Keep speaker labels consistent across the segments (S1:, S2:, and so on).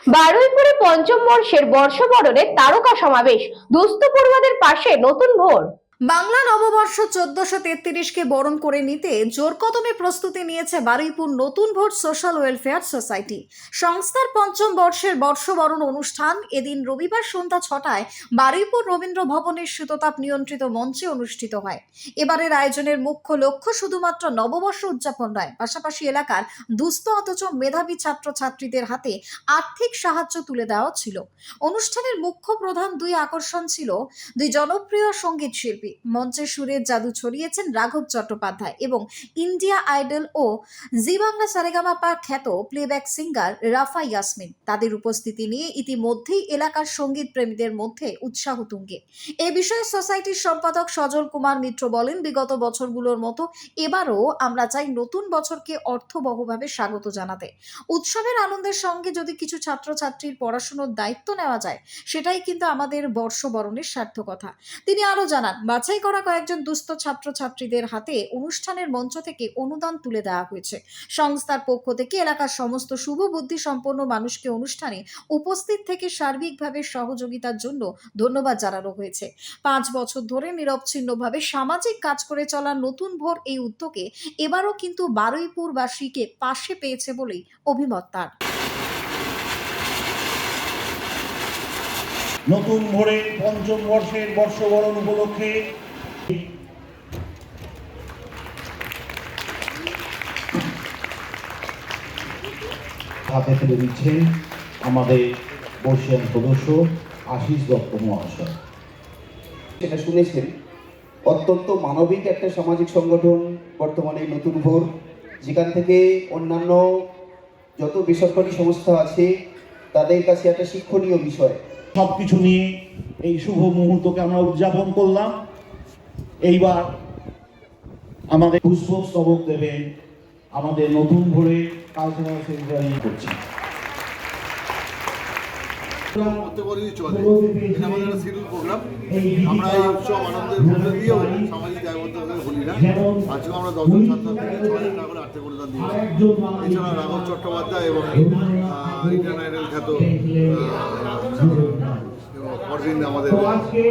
S1: বারুইপুরে পঞ্চম বর্ষের বর্ষবরণের তারকা সমাবেশ, দুস্থ পড়ুয়াদের পাশে নতুন ভোর।
S2: বাংলা নববর্ষ 1433কে বরণ করে নিতে জোর কদমে প্রস্তুতি নিয়েছে বারুইপুর নতুন ভোর সোশ্যাল ওয়েলফেয়ার সোসাইটি। সংস্থার পঞ্চম বর্ষের বর্ষবরণ অনুষ্ঠান এদিন রবিবার সন্ধ্যা 6টায় বারুইপুর রবীন্দ্র ভবনের শীততাপ নিয়ন্ত্রিত মঞ্চে অনুষ্ঠিত হয়। এবারের আয়োজনের মুখ্য লক্ষ্য শুধুমাত্র নববর্ষ উদযাপন নয়, পাশাপাশি এলাকার দুস্থ অথচ মেধাবী ছাত্রছাত্রীদের হাতে আর্থিক সাহায্য তুলে দেওয়া ছিল। অনুষ্ঠানের মুখ্য প্রধান দুই আকর্ষণ ছিল দুই জনপ্রিয় সঙ্গীত শিল্পী। মঞ্চে সুরের জাদু ছড়িয়েছেন রাঘব চট্টোপাধ্যায় এবং ইন্ডিয়া আইডল ও জি বাংলা সারেগামাপা খ্যাত প্লেব্যাক সিঙ্গার রাফা ইয়াসমিন। তাদের উপস্থিতি নিয়ে ইতিমধ্যেই এলাকার সঙ্গীত প্রেমীদের মধ্যে উৎসাহ তুঙ্গে। এ বিষয়ে সোসাইটির সম্পাদক সজল কুমার মিত্র বলেন, বিগত বছরগুলোর মতো এবারও আমরা চাই নতুন বছরকে অর্থবহভাবে স্বাগত জানাতে। উৎসবের আনন্দের সঙ্গে যদি কিছু ছাত্রছাত্রীর পড়াশোনার দায়িত্ব নেওয়া যায়, সেটাই কিন্তু আমাদের বর্ষবরণের সার্থকতা। তিনি আরো জানান, বাছাই করা কয়েকজন দুস্থ ছাত্রছাত্রীদের হাতে অনুষ্ঠানের মঞ্চ থেকে অনুদান তুলে দেওয়া হয়েছে। সংস্থার পক্ষ থেকে এলাকার সমস্ত শুভ বুদ্ধি সম্পন্ন মানুষকে অনুষ্ঠানে উপস্থিত থেকে সার্বিকভাবে সহযোগিতার জন্য ধন্যবাদ জানানো হয়েছে। 5 বছর ধরে নিরবচ্ছিন্নভাবে সামাজিক কাজ করে চলা নতুন ভোর এই উদ্যোগে এবারও কিন্তু বারুইপুরবাসীকে পাশে পেয়েছে বলেই অভিমত তার।
S3: নতুন ভোরের পঞ্চম বর্ষের বর্ষবরণ উপলক্ষে হাতে তুলে দিচ্ছেন আমাদের বর্ষিয়ান সদস্য আশিস দত্ত মহাশয়।
S4: সেটা শুনেছেন, অত্যন্ত মানবিক একটা সামাজিক সংগঠন বর্তমানে নতুন ভোর, যেখান থেকে অন্যান্য যত বেসরকারি সংস্থা আছে তাদের কাছে একটা শিক্ষণীয় বিষয়।
S3: সবকিছু নিয়ে এই শুভ মুহূর্তকে আমরা উদযাপন করলাম। এইবার আমাদের পুষ্পস্তবক দেবেন আমাদের নতুন ভোরে কালচারাল সেক্রেটারি করছি।
S5: আমাদের শিডিউল প্রোগ্রাম, আমরা এই উৎসব আনন্দের মধ্যে দিয়েও সামাজিক দায়বদ্ধতা ভুলি না। আজকে আমরা 10 জন ছাত্র থেকে 6,000 টাকা করে আর্থিক অনুদান দিয়েছি। এছাড়া রাঘব চট্টোপাধ্যায় এবং ইন্ডিয়ান আইডল খ্যাত পরদিন আমাদের আজকে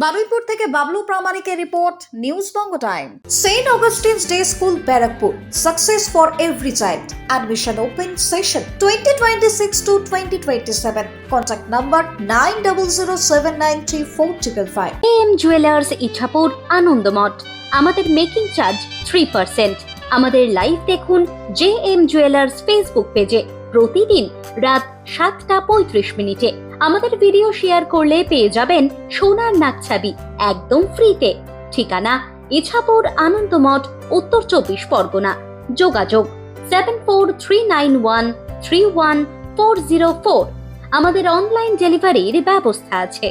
S2: বারুইপুর থেকে বাবলু প্রামাণিকের report, news Banga time. Saint Augustine's day school Barrackpore, success for every child. Admission open session 2026 to 2027. Contact number 9007934555.
S6: AM jewellers Ichapur, Anandamath. আমাদের মেকিং চার্জ 3%। আমাদের লাইভ দেখুন JM জুয়েলার্স ফেসবুক পেজে প্রতিদিন রাত 7:35 আমাদের ভিডিও শেয়ার করলে পেয়ে যাবেন সোনার নাকছাবি একদম ফ্রিতে। ঠিকানা ইছাপুর, আনন্দমঠ, উত্তর 24 পরগনা। যোগাযোগ 7439131404। আমাদের অনলাইন ডেলিভারির ব্যবস্থা আছে।